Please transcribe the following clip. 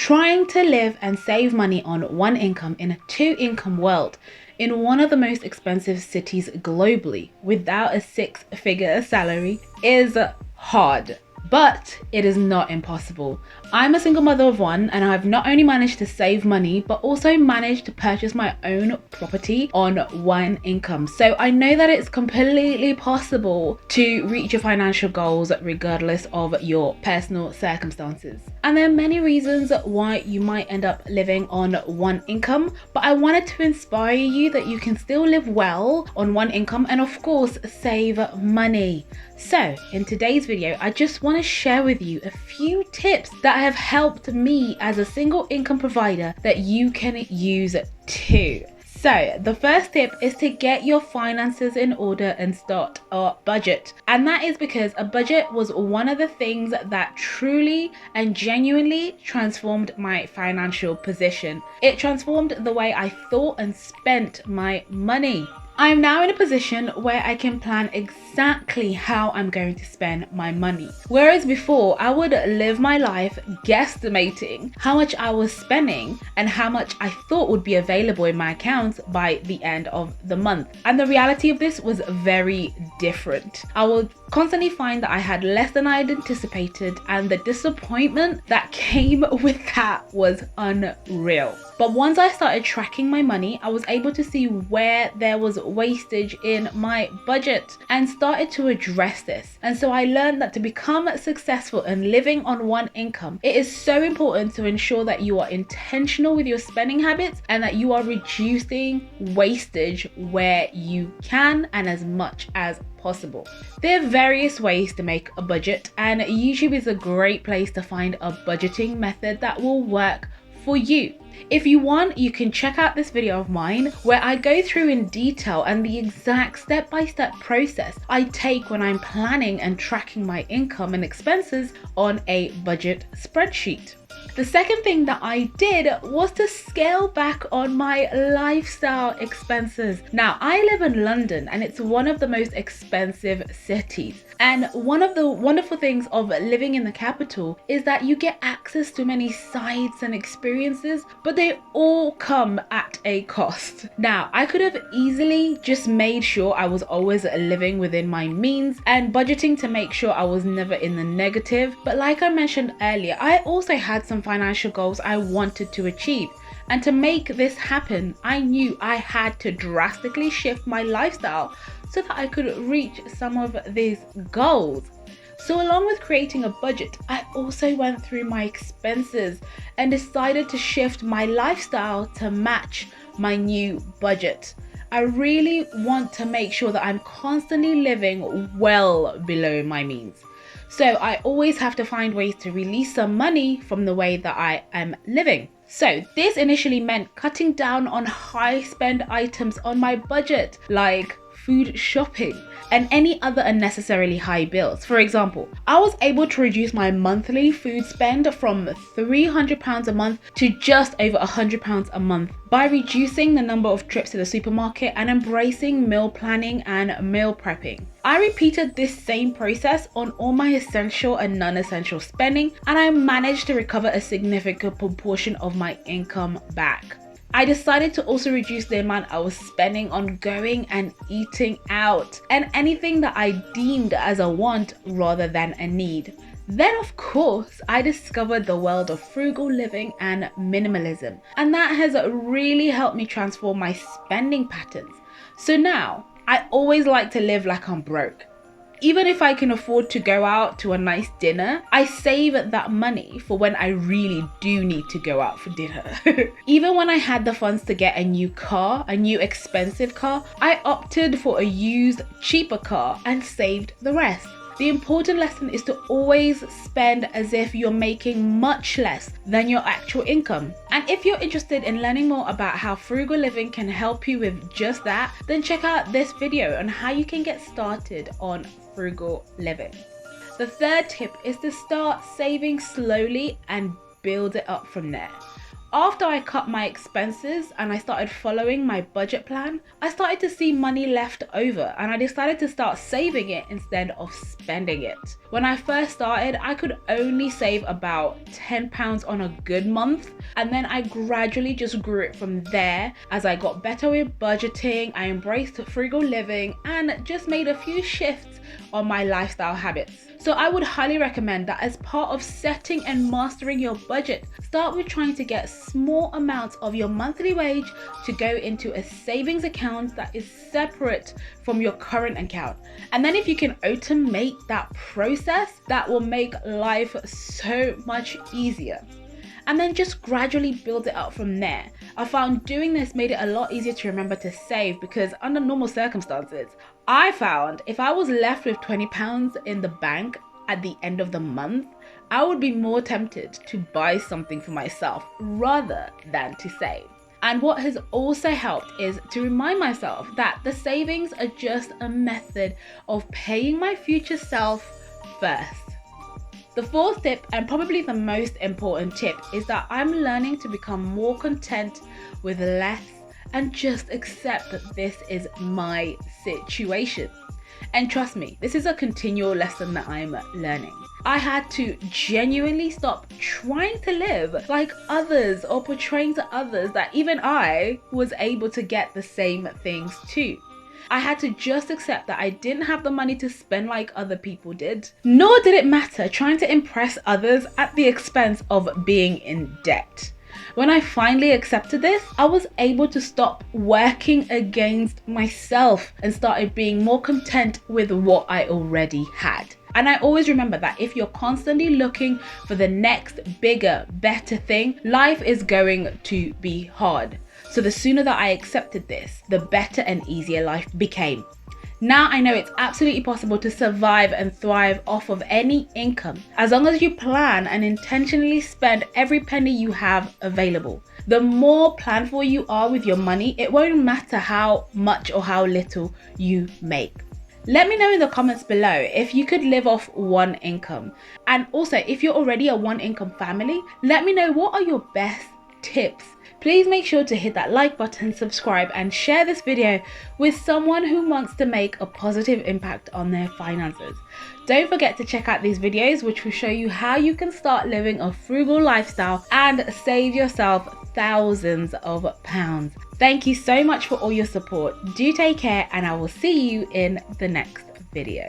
Trying to live and save money on one income in a two-income world in one of the most expensive cities globally without a six-figure salary is hard. But it is not impossible. I'm a single mother of one, and I've not only managed to save money, but also managed to purchase my own property on one income. So I know that it's completely possible to reach your financial goals regardless of your personal circumstances. And there are many reasons why you might end up living on one income, but I wanted to inspire you that you can still live well on one income and of course save money. So in today's video, I just want to share with you a few tips that have helped me as a single income provider that you can use too. So the first tip is to get your finances in order and start a budget. And that is because a budget was one of the things that truly and genuinely transformed my financial position. It transformed the way I thought and spent my money. I'm now in a position where I can plan exactly how I'm going to spend my money. Whereas before, I would live my life guesstimating how much I was spending and how much I thought would be available in my accounts by the end of the month. And the reality of this was very different. I would constantly find that I had less than I had anticipated, and the disappointment that came with that was unreal. But once I started tracking my money, I was able to see where there was wastage in my budget and started to address this. And so I learned that to become successful in living on one income, it is so important to ensure that you are intentional with your spending habits and that you are reducing wastage where you can and as much as possible. There are various ways to make a budget, and YouTube is a great place to find a budgeting method that will work for you. If you want, you can check out this video of mine where I go through in detail and the exact step-by-step process I take when I'm planning and tracking my income and expenses on a budget spreadsheet. The second thing that I did was to scale back on my lifestyle expenses. Now, I live in London and it's one of the most expensive cities. And one of the wonderful things of living in the capital is that you get access to many sites and experiences, but they all come at a cost. Now, I could have easily just made sure I was always living within my means and budgeting to make sure I was never in the negative. But like I mentioned earlier, I also had some financial goals I wanted to achieve. And to make this happen, I knew I had to drastically shift my lifestyle so that I could reach some of these goals. So along with creating a budget, I also went through my expenses and decided to shift my lifestyle to match my new budget. I really want to make sure that I'm constantly living well below my means. So I always have to find ways to release some money from the way that I am living. So this initially meant cutting down on high spend items on my budget, like food shopping and any other unnecessarily high bills. For example, I was able to reduce my monthly food spend from £300 a month to just over £100 a month by reducing the number of trips to the supermarket and embracing meal planning and meal prepping. I repeated this same process on all my essential and non-essential spending, and I managed to recover a significant proportion of my income back. I decided to also reduce the amount I was spending on going and eating out and anything that I deemed as a want rather than a need. Then of course, I discovered the world of frugal living and minimalism, and that has really helped me transform my spending patterns. So now, I always like to live like I'm broke. Even if I can afford to go out to a nice dinner, I save that money for when I really do need to go out for dinner. Even when I had the funds to get a new car, a new expensive car, I opted for a used, cheaper car and saved the rest. The important lesson is to always spend as if you're making much less than your actual income. And if you're interested in learning more about how frugal living can help you with just that, then check out this video on how you can get started on frugal living. The third tip is to start saving slowly and build it up from there. after I cut my expenses and I started following my budget plan, I started to see money left over and I decided to start saving it instead of spending it. When I first started, I could only save about £10 on a good month, and then I gradually just grew it from there as I got better with budgeting, I embraced frugal living and just made a few shifts on my lifestyle habits. So I would highly recommend that as part of setting and mastering your budget, start with trying to get small amounts of your monthly wage to go into a savings account that is separate from your current account. And then if you can automate that process, that will make life so much easier. And then just gradually build it up from there. I found doing this made it a lot easier to remember to save, because under normal circumstances, I found if I was left with £20 in the bank at the end of the month, I would be more tempted to buy something for myself rather than to save. And what has also helped is to remind myself that the savings are just a method of paying my future self first. The fourth tip, and probably the most important tip, is that I'm learning to become more content with less and just accept that this is my situation. And trust me, this is a continual lesson that I'm learning. I had to genuinely stop trying to live like others or portraying to others that even I was able to get the same things too. I had to just accept that I didn't have the money to spend like other people did, nor did it matter trying to impress others at the expense of being in debt. When I finally accepted this, I was able to stop working against myself and started being more content with what I already had. And I always remember that if you're constantly looking for the next bigger, better thing, life is going to be hard. So the sooner that I accepted this, the better and easier life became. Now I know it's absolutely possible to survive and thrive off of any income, as long as you plan and intentionally spend every penny you have available. The more planful you are with your money, it won't matter how much or how little you make. Let me know in the comments below if you could live off one income. And also, if you're already a one income family, let me know what are your best tips. Please make sure to hit that like button, subscribe, and share this video with someone who wants to make a positive impact on their finances. Don't forget to check out these videos, which will show you how you can start living a frugal lifestyle and save yourself thousands of pounds. Thank you so much for all your support. Do take care, and I will see you in the next video.